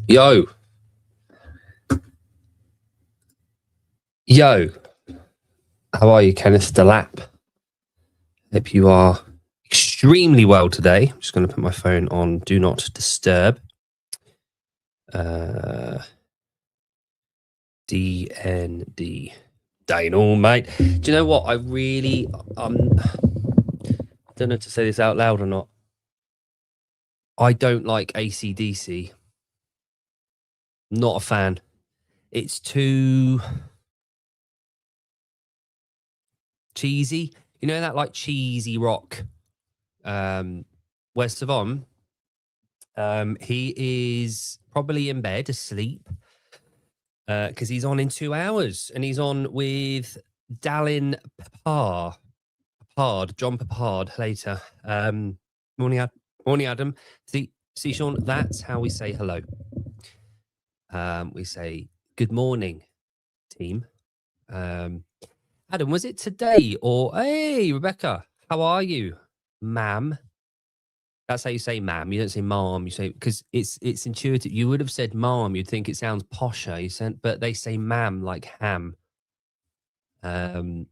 Yo. Yo. How are you, Kenneth Delap? Hope you are extremely well today. I'm just going to put my phone on Do Not Disturb. DND. Daniel, mate. Do you know what? I really, I don't know if to say this out loud or not. I don't like AC/DC. Not a fan. It's too cheesy. You know that like cheesy rock. Where's Savon? He is probably in bed asleep because he's on in 2 hours and he's on with Dallin Papard, John Papard later. Morning, Adam. See, Sean, that's how we say hello. We say good morning, team. Adam, was it today or hey, Rebecca, how are you, ma'am? That's how you say ma'am. You don't say mom. You say because it's intuitive. You would have said mom. You'd think it sounds posher. You said, but they say ma'am like ham. Oh,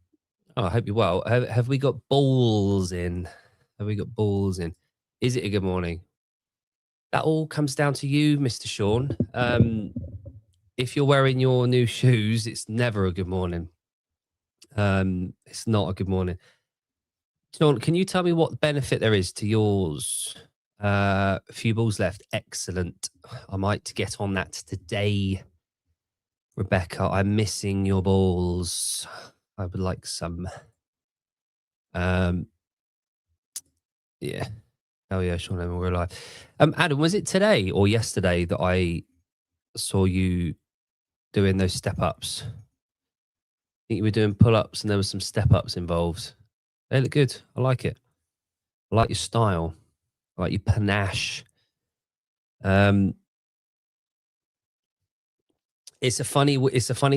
I hope you're well. Have we got balls in? Have we got balls in? Is it a good morning? That all comes down to you, Mr. Sean. If you're wearing your new shoes, it's never a good morning. It's not a good morning. Sean, can you tell me what benefit there is to yours? A few balls left. Excellent. I might get on that today. Rebecca, I'm missing your balls. I would like some. Yeah. Oh yeah, Sean, we're alive. Adam, was it today or yesterday that I saw you doing those step ups? I think you were doing pull ups and there was some step ups involved. They look good. I like it. I like your style. I like your panache. It's a funny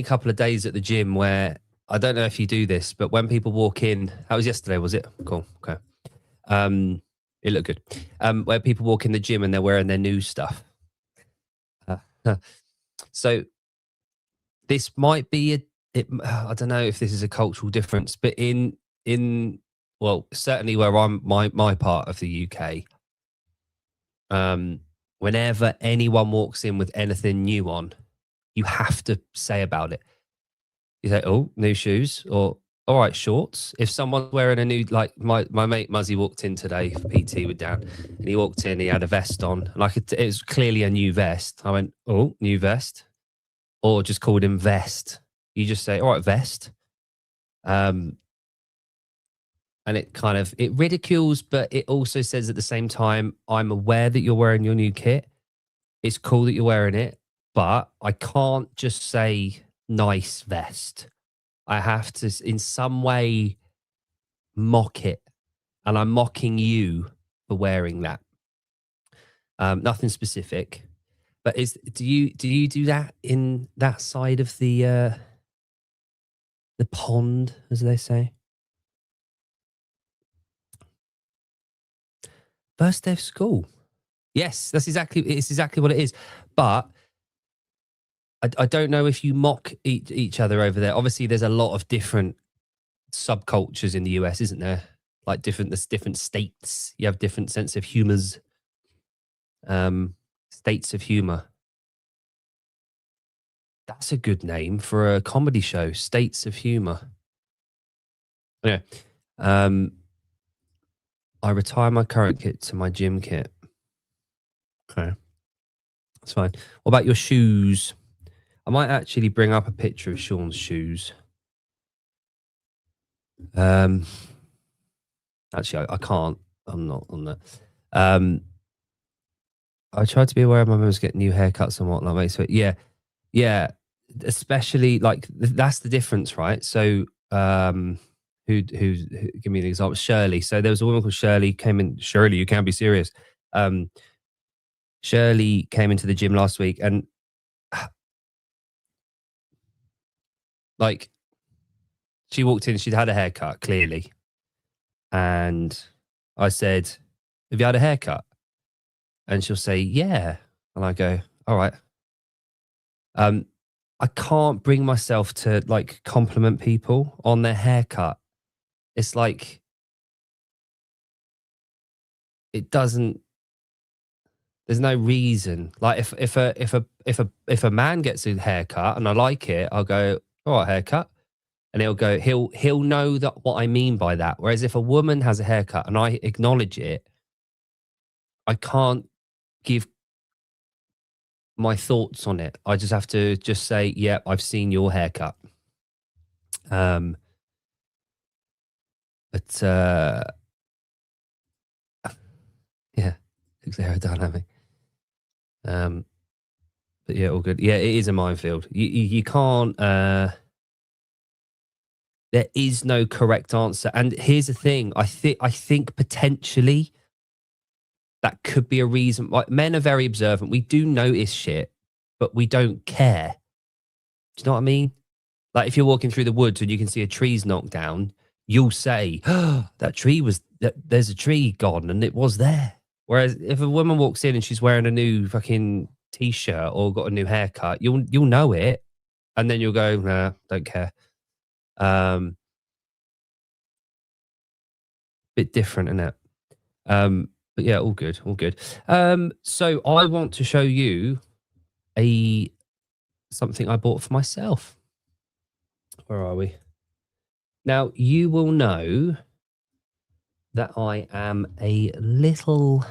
couple of days at the gym where I don't know if you do this, but when people walk in, that was yesterday, was it? Cool. Okay. It looked good. Where people walk in the gym and they're wearing their new stuff. So this might be I don't know if this is a cultural difference, but well, certainly where I'm my part of the UK, whenever anyone walks in with anything new on, you have to say about it. You say, "Oh, new shoes," or "All right, shorts." If someone's wearing a new, like my mate Muzzy walked in today for PT with Dan, and he walked in, he had a vest on, like it was clearly a new vest. I went, "Oh, new vest," or just called him Vest. You just say, "All right, vest," and it ridicules, but it also says at the same time, I'm aware that you're wearing your new kit. It's cool that you're wearing it, but I can't just say nice vest. I have to in some way mock it, and I'm mocking you for wearing that. Nothing specific, but do you do that in that side of the pond, as they say? First day of school. Yes, it's exactly what it is. But I don't know if you mock each other over there. Obviously, there's a lot of different subcultures in the US, isn't there? Like there's different states. You have different sense of humors. States of humor. That's a good name for a comedy show. States of humor. Yeah. I retire my current kit to my gym kit. Okay. That's fine. What about your shoes? I might actually bring up a picture of Sean's shoes. Actually, I can't. I'm not on that. I tried to be aware of my members getting new haircuts and whatnot, mate. So yeah. Especially like that's the difference, right? So who give me an example? Shirley. So there was a woman called Shirley came in. Shirley, you can't be serious. Shirley came into the gym last week and like she walked in, she'd had a haircut clearly, and I said, "Have you had a haircut?" And she'll say, "Yeah," and I go, "All right, I can't bring myself to like compliment people on their haircut. It's like it doesn't. There's no reason. Like if a man gets a haircut and I like it, I'll go, all right, haircut. And he'll know that what I mean by that. Whereas if a woman has a haircut and I acknowledge it, I can't give my thoughts on it. I just have to just say, yeah, I've seen your haircut. But yeah, it's aerodynamic. But yeah, all good. Yeah, it is a minefield. You can't. There is no correct answer. And here's the thing: I think potentially that could be a reason. Like men are very observant. We do notice shit, but we don't care. Do you know what I mean? Like if you're walking through the woods and you can see a tree's knocked down, you'll say, "Oh, that tree was there's a tree gone, and it was there." Whereas if a woman walks in and she's wearing a new fucking t-shirt or got a new haircut, you'll know it, and then you'll go, "Nah, don't care." Bit different, isn't it? But yeah, all good, all good. So I want to show you something I bought for myself. Where are we? Now you will know that I am a little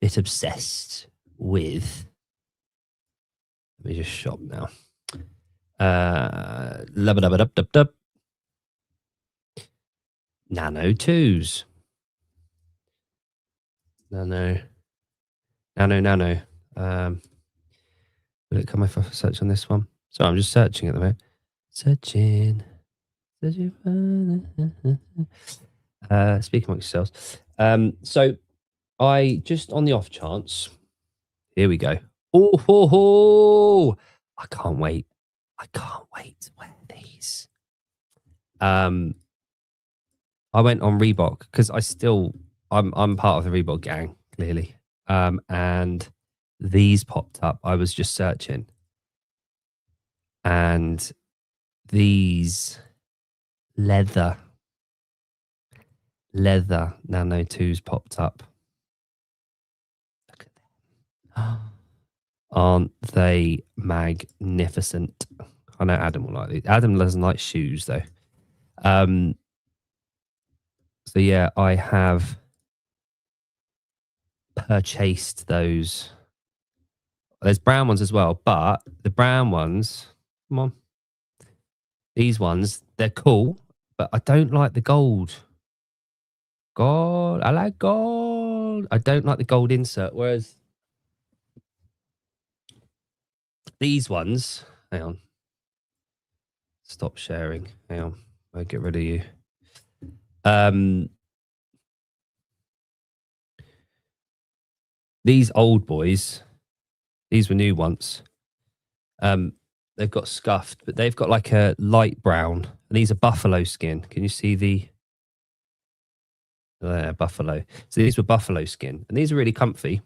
bit obsessed with. Let me just shop now. Nano 2s. Nano. Will it come if I search on this one? So I'm just searching at the moment. Searching. Speaking amongst yourselves. So I just on the off chance. Here we go. Oh, ho, ho. I can't wait. I can't wait to wear these. I went on Reebok because I'm part of the Reebok gang, clearly. And these popped up. I was just searching. And these leather Nano 2s popped up. Look at them. Aren't they magnificent? I know Adam will like these. Adam doesn't like shoes though. So yeah, I have purchased those. There's brown ones as well, but the brown ones, come on. These ones, they're cool, but I don't like the gold. Gold, I like gold. I don't like the gold insert, whereas these ones, hang on. Stop sharing. Hang on. I'll get rid of you. These old boys, these were new ones. They've got scuffed, but they've got like a light brown, and these are buffalo skin. Can you see the there, buffalo? So these were buffalo skin, and these are really comfy,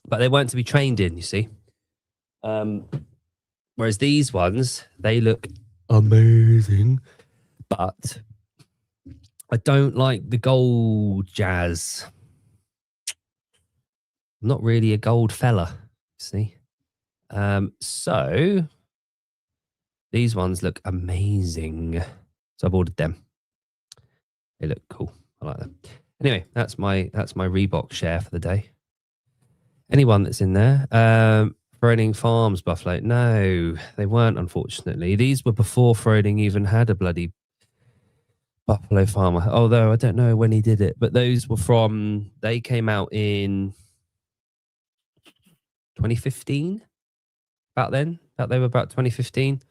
but they weren't to be trained in, you see. Whereas these ones, they look amazing, but I don't like the gold jazz. I'm not really a gold fella, see. So these ones look amazing. So I've ordered them. They look cool. I like them. Anyway, that's my Reebok share for the day. Anyone that's in there? Froning Farms Buffalo. No, they weren't, unfortunately. These were before Froning even had a bloody Buffalo Farmer. Although I don't know when he did it, but those were they came out in 2015. About then. They were about 2015.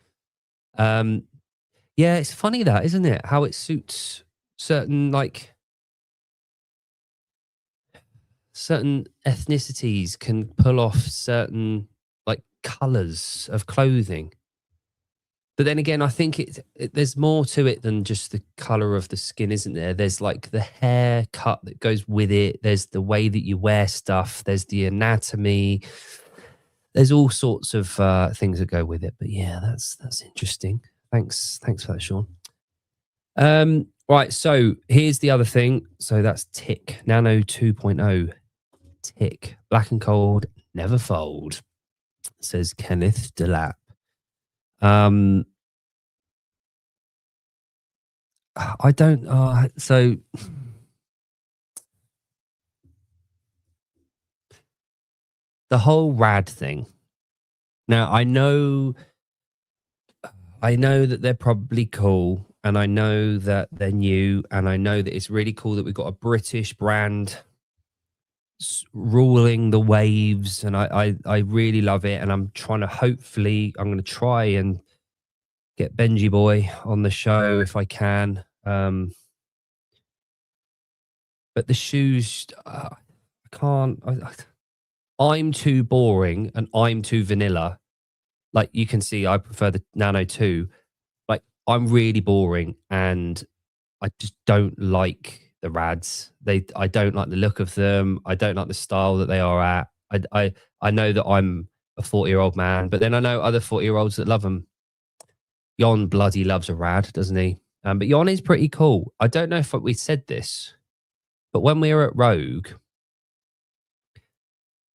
Yeah, it's funny that, isn't it? How it suits certain ethnicities can pull off certain colors of clothing. But then again, I think there's more to it than just the color of the skin, isn't there? There's like the haircut that goes with it. There's the way that you wear stuff. There's the anatomy. there's all sorts of things that go with it. But yeah, that's interesting. Thanks for that, Sean. Right, so here's the other thing. So that's Tick Nano 2.0. Tick Black and Cold, never fold, says Kenneth Delap. I don't. So the whole rad thing. Now I know that they're probably cool, and I know that they're new, and I know that it's really cool that we've got a British brand ruling the waves, and I really love it, and I'm trying to I'm going to try and get Benji Boy on the show if I can. But the shoes, I can't. I'm too boring and I'm too vanilla. Like you can see, I prefer the Nano 2. Like I'm really boring and I just don't like the Rads. I don't like the look of them. I don't like the style that they are at. I know that I'm a 40-year-old man, but then I know other 40-year-olds that love them. Jon bloody loves a Rad, doesn't he? But Jon is pretty cool. I don't know if we said this, but when we were at Rogue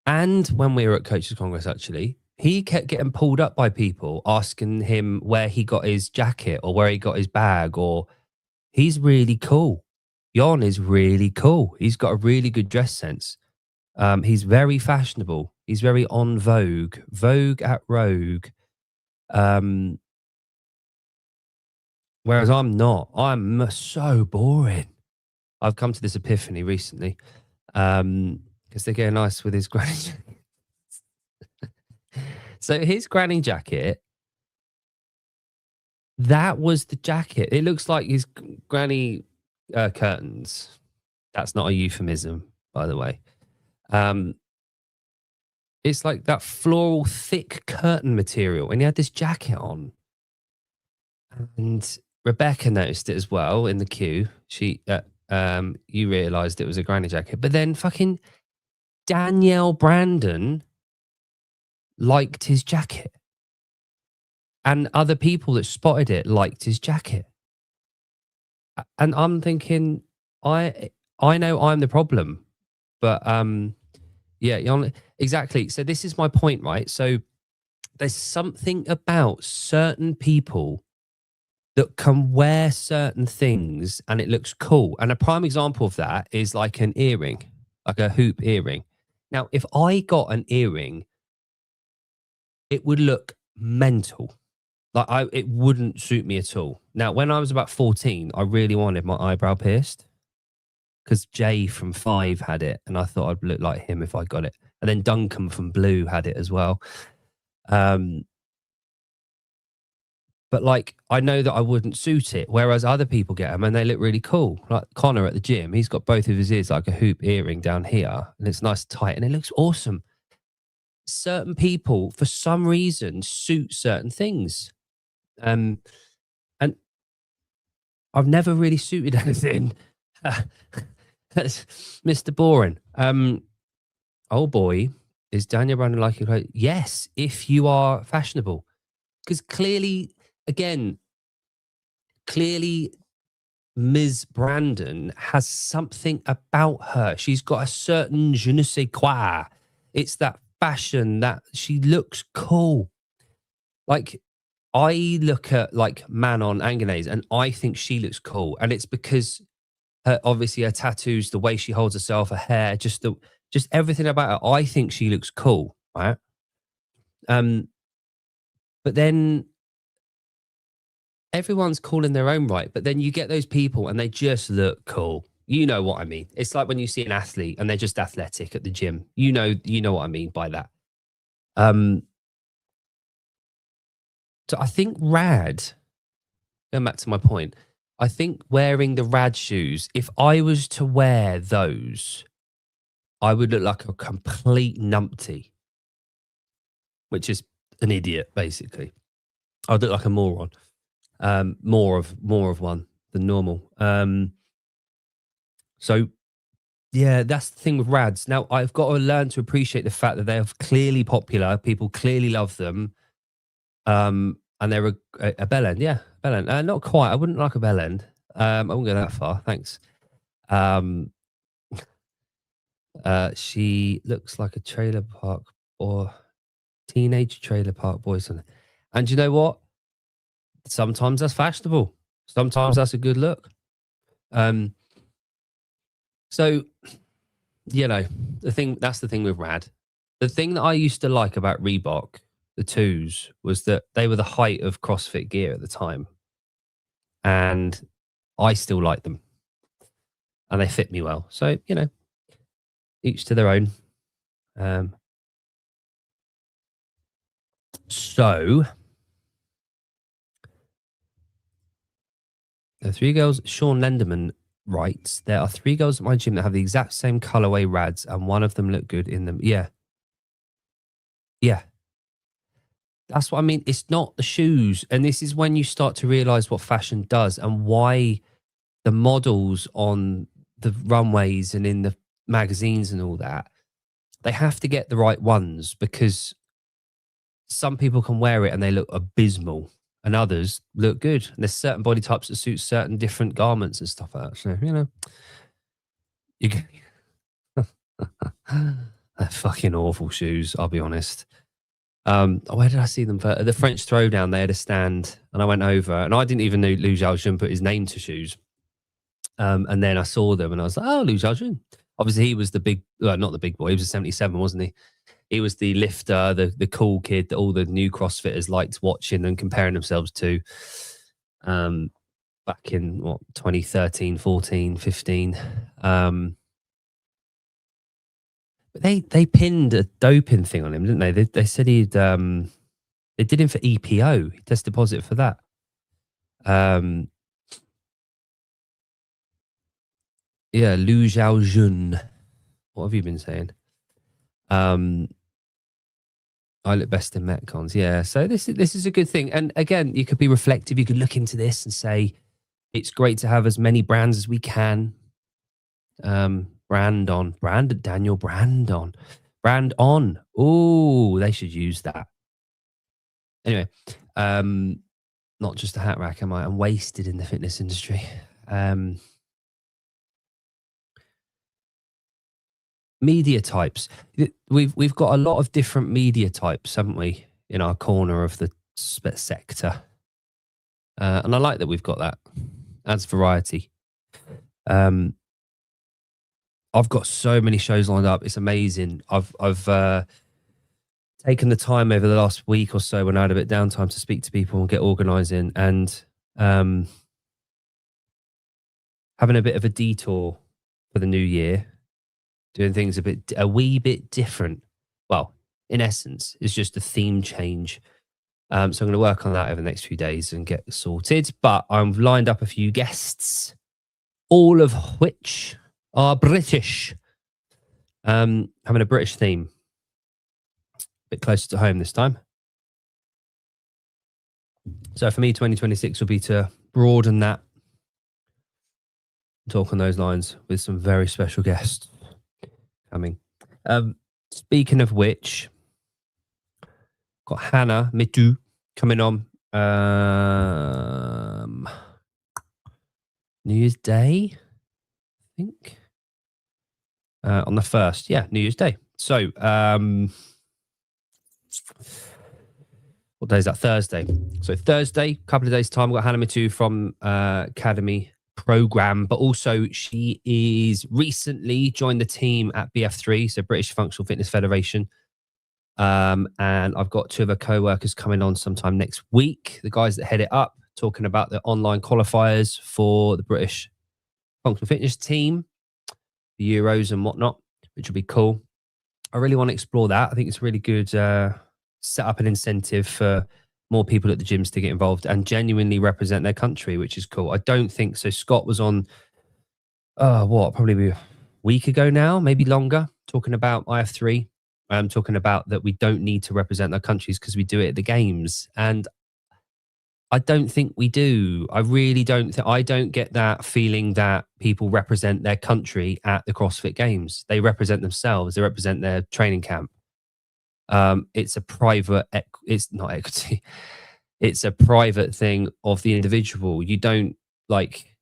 and when we were at Coaches Congress, actually, he kept getting pulled up by people asking him where he got his jacket or where he got his bag, or he's really cool. Jon is really cool. He's got a really good dress sense. He's very fashionable. He's very on Vogue. Vogue at Rogue. Whereas I'm not. I'm so boring. I've come to this epiphany recently. Because they're getting nice with his granny jacket. So his granny jacket, that was the jacket. It looks like his granny curtains. That's not a euphemism, by the way. It's like that floral thick curtain material, and he had this jacket on. And Rebecca noticed it as well in the queue. She, you realised it was a granny jacket, but then fucking Danielle Brandon liked his jacket, and other people that spotted it liked his jacket. And I'm thinking, I know I'm the problem, but yeah, exactly. So this is my point, right? So there's something about certain people that can wear certain things and it looks cool. And a prime example of that is like an earring, like a hoop earring. Now, if I got an earring, it would look mental. Like it wouldn't suit me at all. Now, when I was about 14, I really wanted my eyebrow pierced because Jay from 5 had it, and I thought I'd look like him if I got it. And then Duncan from Blue had it as well. But like, I know that I wouldn't suit it, whereas other people get them and they look really cool. Like Connor at the gym, he's got both of his ears like a hoop earring down here, and it's nice and tight, and it looks awesome. Certain people, for some reason, suit certain things. And I've never really suited anything. That's Mr. Boring. Oh boy, is Daniel Brandon like it? Yes, if you are fashionable. Because clearly, Ms. Brandon has something about her. She's got a certain je ne sais quoi. It's that fashion that she looks cool. Like, I look at like Manon Anganese and I think she looks cool. And it's because obviously her tattoos, the way she holds herself, her hair, just everything about her. I think she looks cool, right? But then everyone's cool in their own right. But then you get those people and they just look cool. You know what I mean? It's like when you see an athlete and they're just athletic at the gym. You know what I mean by that. So I think Rad, going back to my point, I think wearing the Rad shoes, if I was to wear those, I would look like a complete numpty, which is an idiot, basically. I'd look like a moron. More of one than normal. So Yeah, that's the thing with rads. Now, I've got to learn to appreciate the fact that they're clearly popular. People clearly love them. And they're a bell end. Yeah, bell end. Not quite. I wouldn't like a bell end. I wouldn't go that far. Thanks. Um, she looks like a trailer park or teenage trailer park boys. And you know what? Sometimes that's fashionable. Sometimes that's a good look. Um, so that's the thing with Rad. The thing that I used to like about Reebok, the twos, was that they were the height of CrossFit gear at the time. And I still like them. And they fit me well. So, each to their own. So the three girls, Sean Lenderman writes, there are three girls at my gym that have the exact same colorway rads, and one of them look good in them. Yeah. Yeah. That's what I mean. It's not the shoes. And this is when you start to realize what fashion does and why the models on the runways and in the magazines and all that, they have to get the right ones, because some people can wear it and they look abysmal and others look good. And there's certain body types that suit certain different garments and stuff like that. So, you get they're fucking awful shoes, I'll be honest. Where did I see them? The French Throwdown, they had a stand and I went over and I didn't even know Lou Xiaojun put his name to shoes. And then I saw them and I was like, oh, Lou Xiaojun. Obviously, he was the big, well, not the big boy. He was a 77, wasn't he? He was the lifter, the cool kid that all the new CrossFitters liked watching and comparing themselves to. Back in 2013, 14, 15. But they pinned a doping thing on him, didn't they? They said they did him for EPO. He tested positive for that. Yeah, Lu Xiaojun. What have you been saying? I look best in Metcons. Yeah, so this is a good thing. And again, you could be reflective. You could look into this and say it's great to have as many brands as we can. Brand on. Oh, they should use that. Anyway, not just a hat rack, am I? I'm wasted in the fitness industry. Media types. We've got a lot of different media types, haven't we, in our corner of the sector? And I like that we've got that. Adds variety. I've got so many shows lined up. It's amazing. I've taken the time over the last week or so when I had a bit of downtime to speak to people and get organising, and having a bit of a detour for the new year, doing things a wee bit different. Well, in essence, it's just a theme change. So I'm going to work on that over the next few days and get sorted. But I've lined up a few guests, all of which are British. Having a British theme. A bit closer to home this time. So for me, 2026 will be to broaden that, talk on those lines with some very special guests coming. Speaking of which, got Hannah Mitu coming on New Year's Day, I think. On the 1st, yeah, New Year's Day. So, what day is that? Thursday. So Thursday, couple of days' time, we've got Hannah Mitu from Academy Program, but also she is recently joined the team at BF3, so British Functional Fitness Federation. And I've got two of her co-workers coming on sometime next week, the guys that head it up, talking about the online qualifiers for the British Functional Fitness team, the Euros and whatnot, which will be cool. I really want to explore that. I think it's a really good set up an incentive for more people at the gyms to get involved and genuinely represent their country, which is cool. I don't think so. Scott was on, probably a week ago now, maybe longer, talking about IF3. Talking about that we don't need to represent our countries because we do it at the games. And I don't think we do. I really don't. I don't get that feeling that people represent their country at the CrossFit Games. They represent themselves. They represent their training camp. It's a private. It's not equity. It's a private thing of the individual. You don't like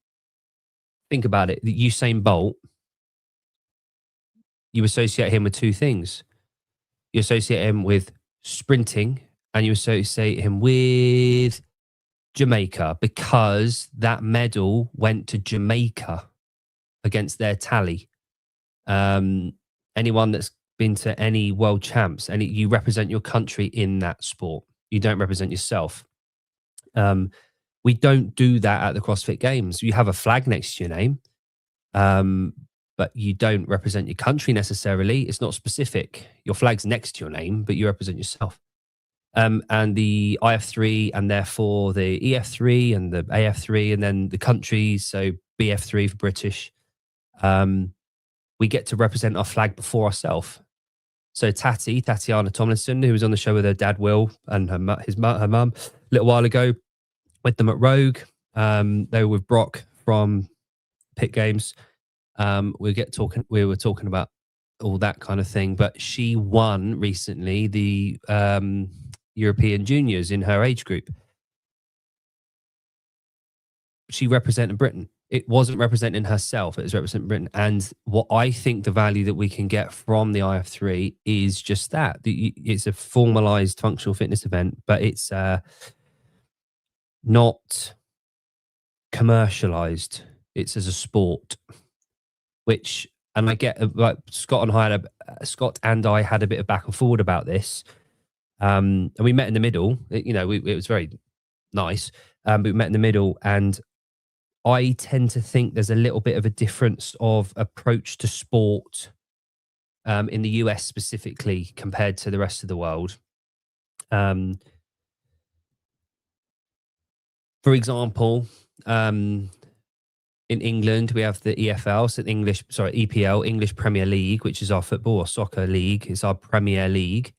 think about it. Usain Bolt. You associate him with two things. You associate him with sprinting, and you associate him with Jamaica because that medal went to Jamaica against their tally. Anyone that's been to any world champs, and you represent your country in that sport. You don't represent yourself. We don't do that at the CrossFit Games. You have a flag next to your name, but you don't represent your country necessarily. It's not specific. Your flag's next to your name, but you represent yourself. And the IF3 and therefore the EF3 and the AF3 and then the countries, so BF3 for British, we get to represent our flag before ourselves. So Tatiana Tomlinson, who was on the show with her dad Will and her mum a little while ago, with them at Rogue. They were with Brock from Pit Games. We were talking about all that kind of thing, but she won recently the European Juniors in her age group. She represented Britain. It wasn't representing herself, it was representing Britain. And what I think the value that we can get from the IF3 is just that. It's a formalized functional fitness event, but it's not commercialized. It's as a sport, which, and I get like Scott and I had a bit of back and forward about this. And we met in the middle. It was very nice. But we met in the middle, and I tend to think there's a little bit of a difference of approach to sport in the US specifically compared to the rest of the world. For example, in England, we have the EFL, so EPL, English Premier League, which is our football or soccer league. It's our Premier League.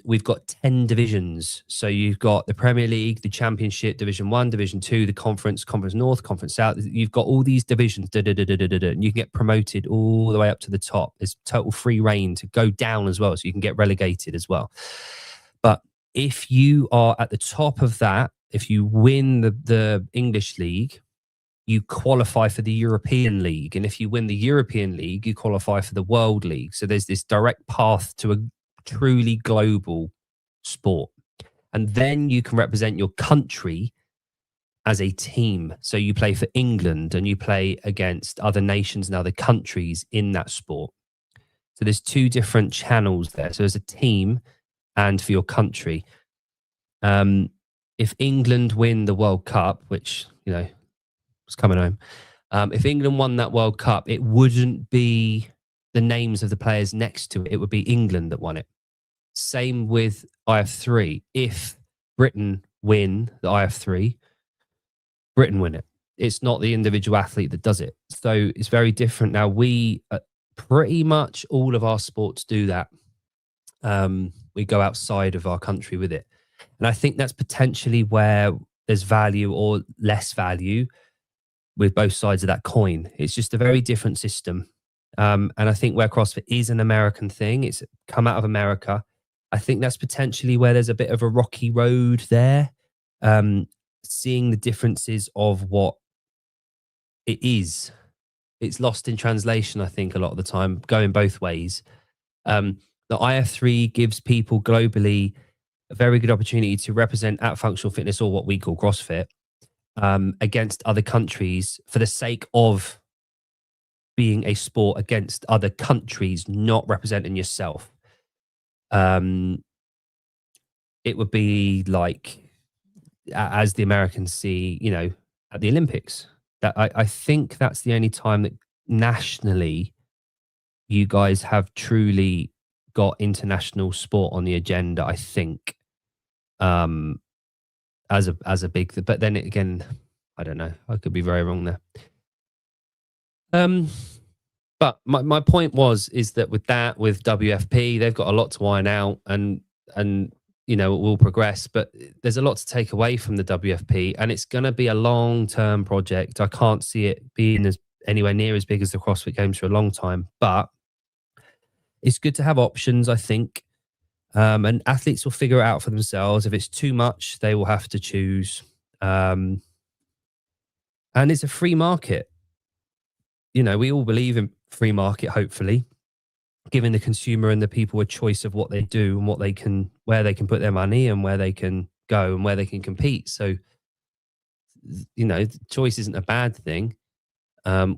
We've got 10 divisions. So you've got the Premier League, the Championship, Division 1, Division 2, the Conference North, Conference South. You've got all these divisions, and you can get promoted all the way up to the top. There's total free reign to go down as well, so you can get relegated as well. But if you are at the top of that, if you win the English League, you qualify for the European League. And if you win the European League, you qualify for the World League. So there's this direct path to a truly global sport. And then you can represent your country as a team. So you play for England and you play against other nations and other countries in that sport. So there's two different channels there. So there's a team and for your country. If England win the World Cup, which, was coming home. If England won that World Cup, it wouldn't be the names of the players next to it. It would be England that won it. Same with IF3. If Britain win the IF3, Britain win it. It's not the individual athlete that does it. So it's very different. Now, we pretty much all of our sports do that. We go outside of our country with it. And I think that's potentially where there's value or less value with both sides of that coin. It's just a very different system. And I think where CrossFit is an American thing, it's come out of America. I think that's potentially where there's a bit of a rocky road there. Seeing the differences of what it is. It's lost in translation, I think, a lot of the time, going both ways. The IF3 gives people globally a very good opportunity to represent at functional fitness, or what we call CrossFit, against other countries for the sake of being a sport against other countries, not representing yourself. It would be like, as the Americans see, at the Olympics. That I think that's the only time that nationally you guys have truly got international sport on the agenda, I think. As a big, but then again, I don't know. I could be very wrong there. But my point is that with WFP, they've got a lot to iron out, and will progress, but there's a lot to take away from the WFP, and it's going to be a long-term project. I can't see it being anywhere near as big as the CrossFit Games for a long time, but it's good to have options, I think. And athletes will figure it out for themselves. If it's too much, they will have to choose. And it's a free market. We all believe in free market, hopefully, giving the consumer and the people a choice of what they do and where they can put their money and where they can go and where they can compete. So, choice isn't a bad thing,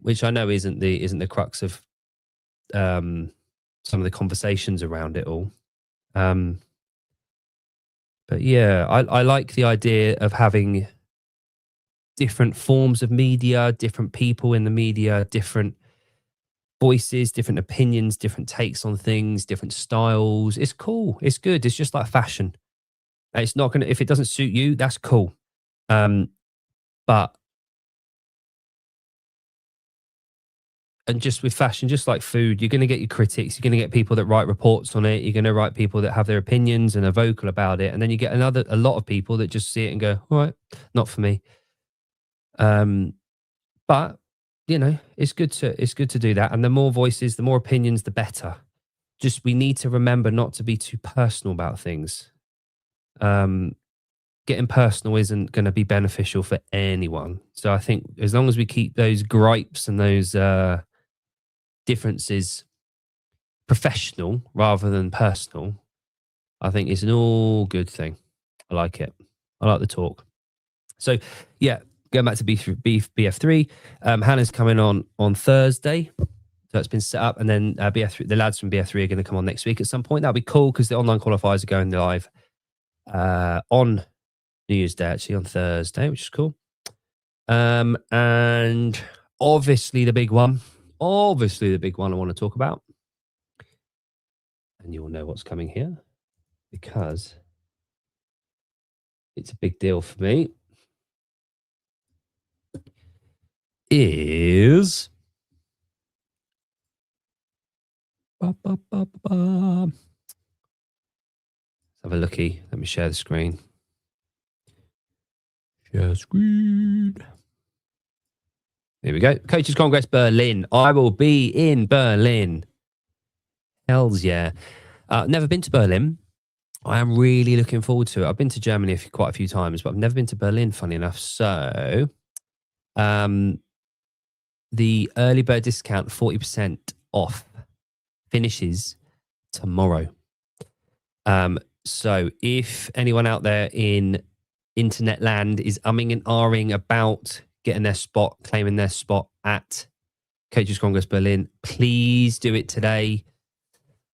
which I know isn't the crux of some of the conversations around it all. But yeah, I like the idea of having different forms of media, different people in the media, different voices, different opinions, different takes on things, different styles. It's cool. It's good. It's just like fashion. It's not going to, if it doesn't suit you, that's cool. But, and just with fashion, just like food, you're going to get your critics. You're going to get people that write reports on it. You're going to write people that have their opinions and are vocal about it. And then you get a lot of people that just see it and go, all right, not for me. But it's good to do that. And the more voices, the more opinions, the better. Just, we need to remember not to be too personal about things. Getting personal isn't going to be beneficial for anyone. So I think as long as we keep those gripes and those differences professional rather than personal, I think it's an all good thing. I like it. I like the talk. So yeah, going back to BF3, Hannah's coming on Thursday. So it's been set up, and then BF3, the lads from BF3 are going to come on next week at some point. That'll be cool because the online qualifiers are going live on New Year's Day, actually on Thursday, which is cool. And obviously the big one I want to talk about, and you'll know what's coming here because it's a big deal for me, is let's have a looky. Let me share the screen. Share screen. There we go. Coaches Congress Berlin. I will be in Berlin. Hells yeah. Never been to Berlin. I am really looking forward to it. I've been to Germany quite a few times, but I've never been to Berlin, funny enough. So the early bird discount, 40% off, finishes tomorrow. So if anyone out there in internet land is umming and ahhing about getting their spot, claiming their spot at Coaches Congress Berlin, please do it today.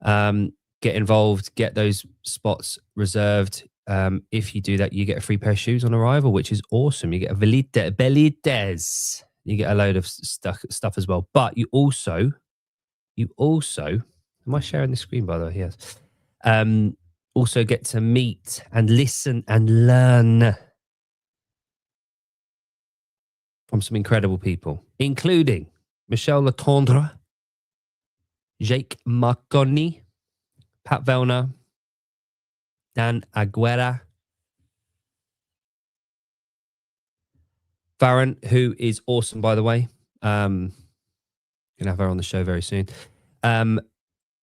Get involved, get those spots reserved. If you do that, you get a free pair of shoes on arrival, which is awesome. You get a Velites. You get a load of stuff as well. But you also, am I sharing the screen, by the way? Yes. Also get to meet and listen and learn from some incredible people, including Michel Letendre, Jake Marconi, Pat Vellner, Dan Aguera, Farron, who is awesome, by the way. Gonna have her on the show very soon.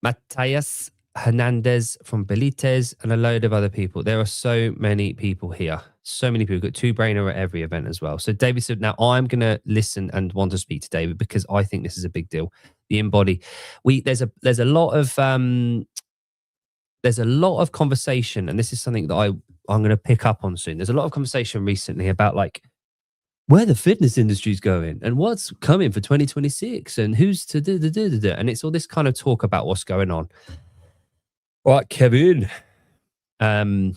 Matthias Hernandez from Belites, and a load of other people. There are so many people here. So many people. Got two-brainer at every event as well. So David said, now I'm going to listen and want to speak to David because I think this is a big deal. The Embody. There's a lot of conversation, and this is something that I'm going to pick up on soon. There's a lot of conversation recently about like where the fitness industry is going and what's coming for 2026 and who's to do. And it's all this kind of talk about what's going on. All right, Kevin. And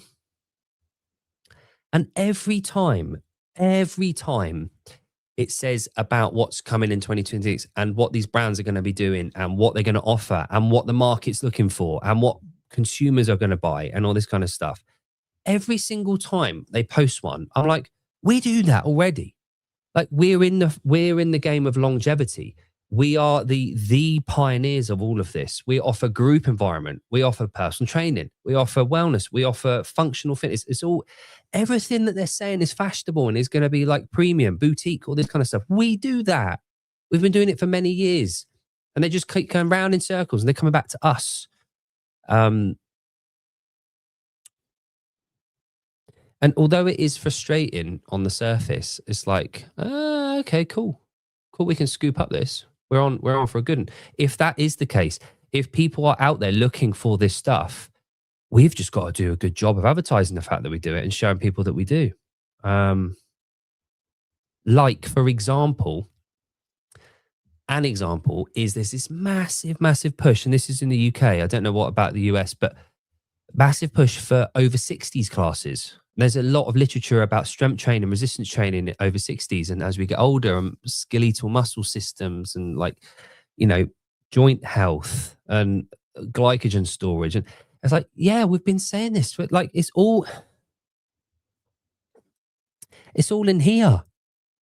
every time it says about what's coming in 2026 and what these brands are going to be doing and what they're going to offer and what the market's looking for and what consumers are going to buy and all this kind of stuff. Every single time they post one, I'm like, we do that already. Like we're in the game of longevity. We are the pioneers of all of this. We offer group environment. We offer personal training. We offer wellness. We offer functional fitness. It's all everything that they're saying is fashionable and is going to be like premium, boutique, all this kind of stuff. We do that. We've been doing it for many years, and they just keep going round in circles, and they're coming back to us. And although it is frustrating on the surface, it's like, okay, cool. We can scoop up this. We're on for a good one. If that is the case, if people are out there looking for this stuff, we've just got to do a good job of advertising the fact that we do it and showing people that we do. Like, for example, an example is there's this massive push, and this is in the UK. I don't know what about the US, but massive push for over 60s classes. There's a lot of literature about strength training, resistance training over 60s. And as we get older, skeletal muscle systems and like, joint health and glycogen storage. And it's like, yeah, we've been saying this, but like, it's all in here.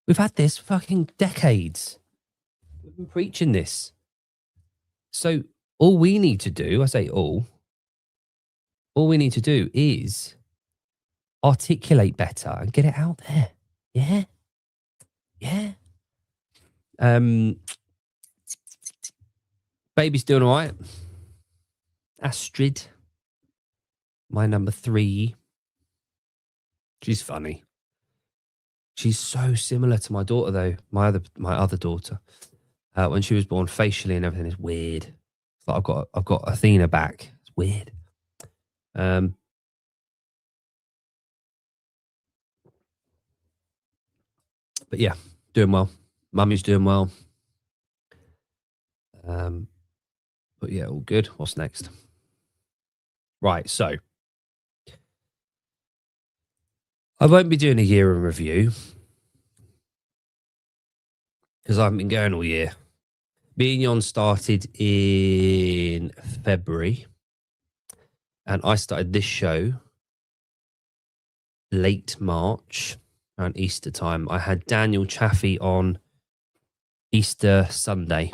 We've had this fucking decades. We've been preaching this. So all we need to do, I say all we need to do is articulate better and get it out there. Yeah. Baby's doing all right. Astrid, my number 3. She's funny. She's so similar to my daughter, though. My other daughter. When she was born, facially and everything is weird. It's like I've got Athena back. It's weird. But yeah, doing well. Mummy's doing well. But yeah, all good. What's next? Right, so I won't be doing a year in review because I haven't been going all year. Me and Jon started in February, and I started this show late March, around Easter time. I had Daniel Chaffee on Easter Sunday,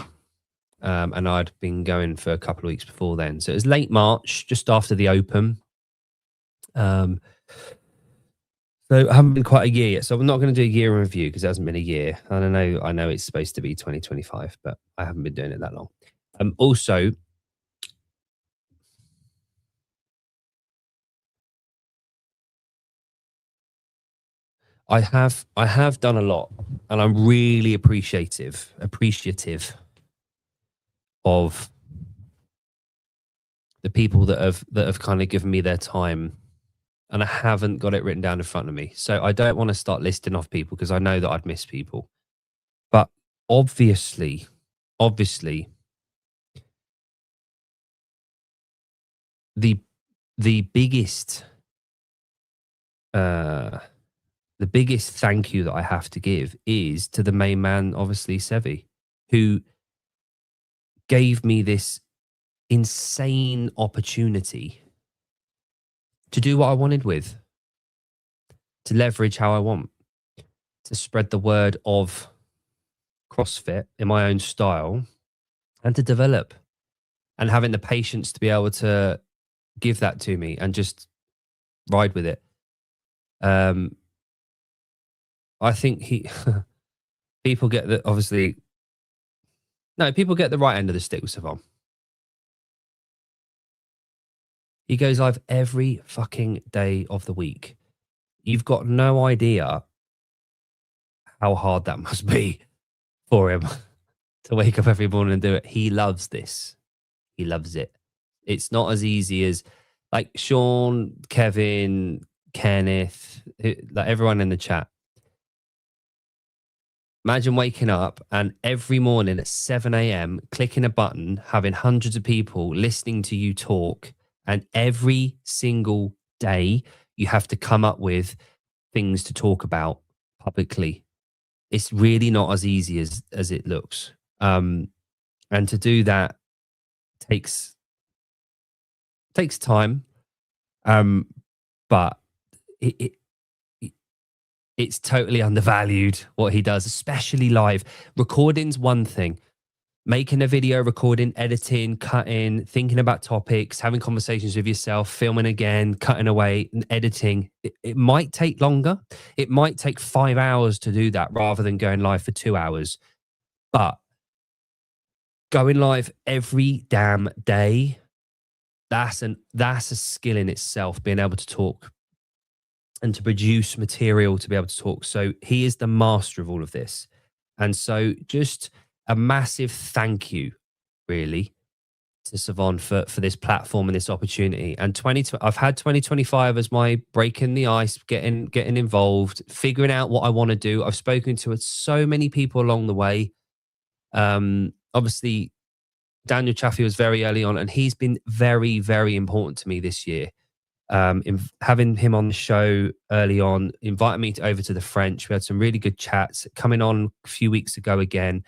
and I'd been going for a couple of weeks before then. So it was late March, just after the Open. So I haven't been quite a year yet. So I'm not going to do a year in review because it hasn't been a year. And I know it's supposed to be 2025, but I haven't been doing it that long. Also, I have done a lot, and I'm really appreciative of the people that have kind of given me their time, and I haven't got it written down in front of me. So I don't want to start listing off people because I know that I'd miss people. But obviously, the biggest thank you that I have to give is to the main man, obviously, Sevi, who gave me this insane opportunity to do what I wanted with, to leverage how I want, to spread the word of CrossFit in my own style, and to develop, and having the patience to be able to give that to me and just ride with it. I think people get the right end of the stick with Savon. He goes live every fucking day of the week. You've got no idea how hard that must be for him to wake up every morning and do it. He loves this. He loves it. It's not as easy as like Sean, Kevin, Kenneth, like everyone in the chat. Imagine waking up and every morning at 7 a.m. clicking a button, having hundreds of people listening to you talk, and every single day you have to come up with things to talk about publicly. It's really not as easy as it looks. And to do that takes time. But it's totally undervalued what he does, especially live. Recording's one thing. making a video, recording, editing, cutting, thinking about topics, having conversations with yourself, filming again, cutting away, and editing. It might take longer. It might take 5 hours to do that rather than going live for 2 hours. But going live every damn day, that's a skill in itself, being able to talk and to produce material to be able to talk. So he is the master of all of this. And so just a massive thank you, really, to Savon for this platform and this opportunity. And I've had 2025 as my breaking the ice, getting involved, figuring out what I want to do. I've spoken to so many people along the way. Obviously, Daniel Chaffee was very early on, and he's been very, very important to me this year. Having him on the show early on, inviting me over to the French. We had some really good chats. Coming on a few weeks ago again,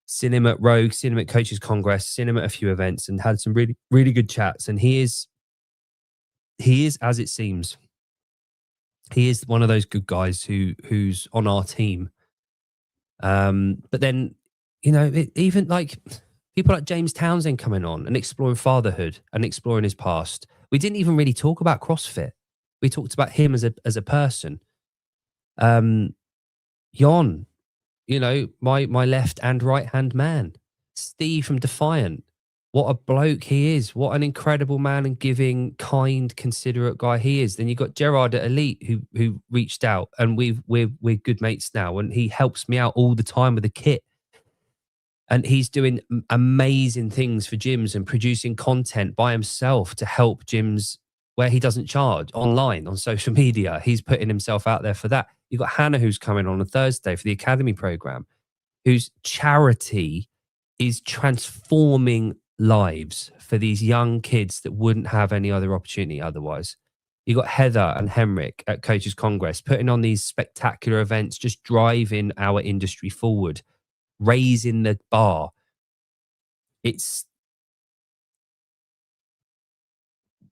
seen him at Rogue, seen him at Coaches Congress, seen him at a few events, and had some really, really good chats. And he is as it seems. He is one of those good guys who's on our team. But then, even like people like James Townsend coming on and exploring fatherhood and exploring his past. We didn't even really talk about CrossFit. We talked about him as a person. Jon, my left and right hand man. Steve from Defiant. What a bloke he is. What an incredible man and giving, kind, considerate guy he is. Then you got Gerard at Elite who reached out, and we're good mates now, and he helps me out all the time with the kit. And he's doing amazing things for gyms and producing content by himself to help gyms where he doesn't charge, online, on social media. He's putting himself out there for that. You've got Hannah, who's coming on Thursday for the Academy program, whose charity is transforming lives for these young kids that wouldn't have any other opportunity otherwise. You've got Heather and Henrik at Coaches Congress putting on these spectacular events, just driving our industry forward, raising the bar.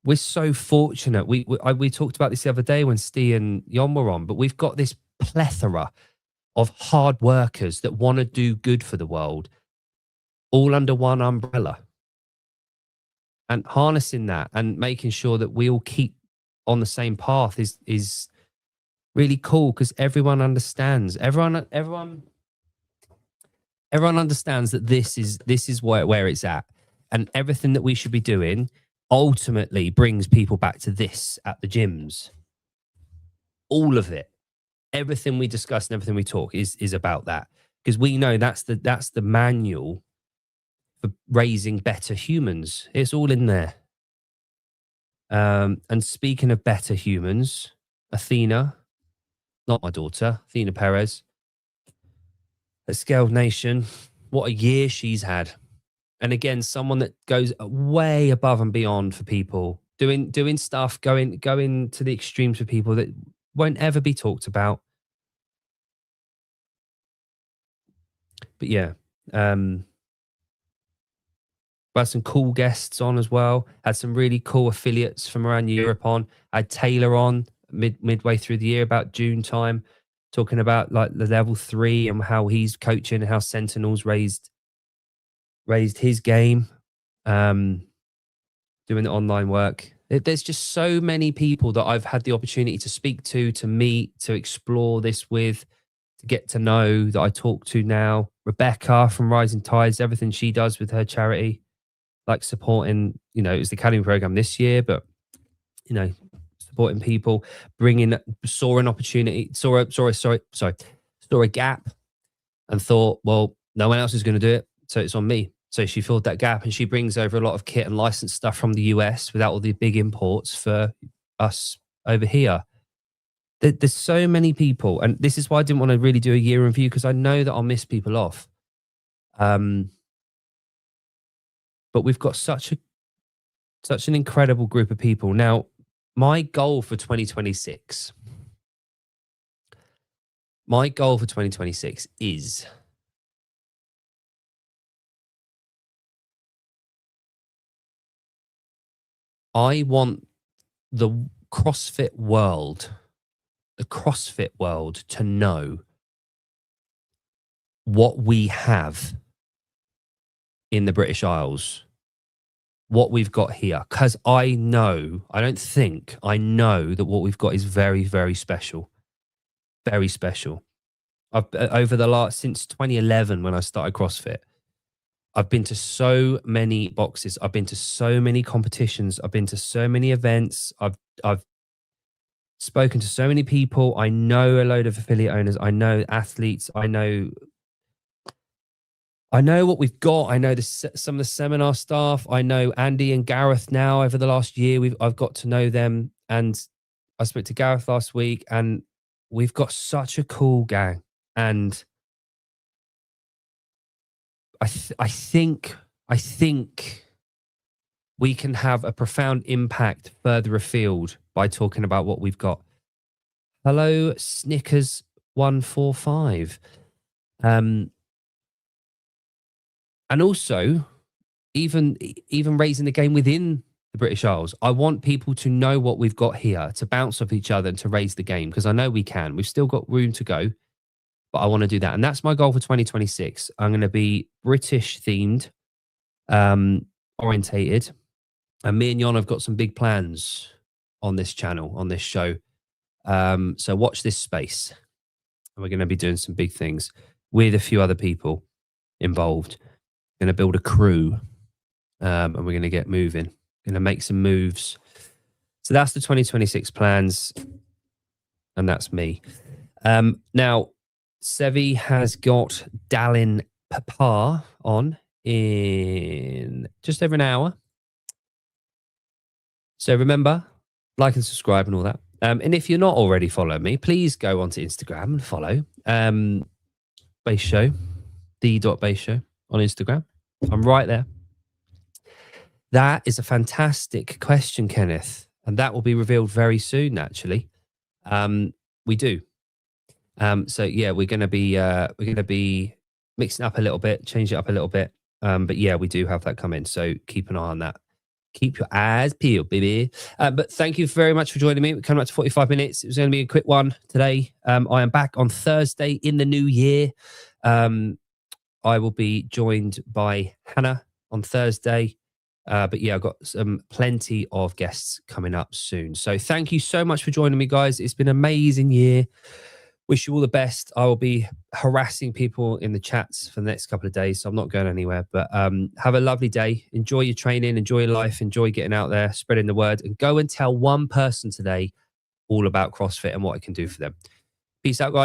We're so fortunate. We talked about this the other day when Steve and Jon were on, but we've got this plethora of hard workers that want to do good for the world, all under one umbrella. And harnessing that and making sure that we all keep on the same path is really cool, because everyone understands. Everyone understands that this is where it's at, and everything that we should be doing ultimately brings people back to this at the gyms. All of it, everything we discuss and everything we talk is about that, because we know that's the manual for raising better humans. It's all in there. And speaking of better humans, Athena, not my daughter, Athena Perez, at Scaled Nation, what a year she's had. And again, someone that goes way above and beyond for people, doing stuff, going to the extremes for people that won't ever be talked about. But yeah, we had some cool guests on as well. Had some really cool affiliates from around Europe on. I had Taylor on midway through the year, about June time, talking about like the level 3 and how he's coaching and how Sentinels raised his game, doing the online work. There's just so many people that I've had the opportunity to speak to meet, to explore this with, to get to know, that I talk to now. Rebecca from Rising Tides, everything she does with her charity, like supporting, it was the Academy program this year, but, supporting people, saw a gap and thought, well, no one else is going to do it, so it's on me. So she filled that gap, and she brings over a lot of kit and licensed stuff from the US without all the big imports for us over here. There's so many people, and this is why I didn't want to really do a year review, because I know that I'll miss people off. But we've got such an incredible group of people. Now, my goal for 2026 is I want the CrossFit world to know what we have in the British Isles, what we've got here, because I know that what we've got is very, very special. Very special. I've since 2011 when I started CrossFit, I've been to so many boxes. I've been to so many competitions. I've been to so many events. I've spoken to so many people. I know a load of affiliate owners. I know athletes. I know what we've got. I know some of the seminar staff. I know Andy and Gareth now. Over the last year, I've got to know them. And I spoke to Gareth last week, and we've got such a cool gang. And I think we can have a profound impact further afield by talking about what we've got. Hello, Snickers 145. And also, even raising the game within the British Isles, I want people to know what we've got here, to bounce off each other and to raise the game, because I know we can. We've still got room to go, but I want to do that. And that's my goal for 2026. I'm going to be British themed, orientated. And me and Jon have got some big plans on this channel, on this show. So watch this space. And we're going to be doing some big things with a few other people involved. Going to build a crew, and we're going to get moving. Going to make some moves. So that's the 2026 plans, and that's me. Now, Sevi has got Dalin Papa on in just over an hour. So remember, like and subscribe and all that. And if you're not already following me, please go onto Instagram and follow Base Show, the.base show on Instagram. I'm right there. That is a fantastic question, Kenneth. And that will be revealed very soon, actually. We do. So yeah, we're gonna be mixing up a little bit, change it up a little bit. But yeah, we do have that coming. So keep an eye on that. Keep your eyes peeled, baby. But thank you very much for joining me. We're coming up to 45 minutes. It was going to be a quick one today. I am back on Thursday in the new year. I will be joined by Hannah on Thursday. But yeah, I've got plenty of guests coming up soon. So thank you so much for joining me, guys. It's been an amazing year. Wish you all the best. I will be harassing people in the chats for the next couple of days, so I'm not going anywhere. But have a lovely day. Enjoy your training. Enjoy your life. Enjoy getting out there, spreading the word. And go and tell one person today all about CrossFit and what it can do for them. Peace out, guys.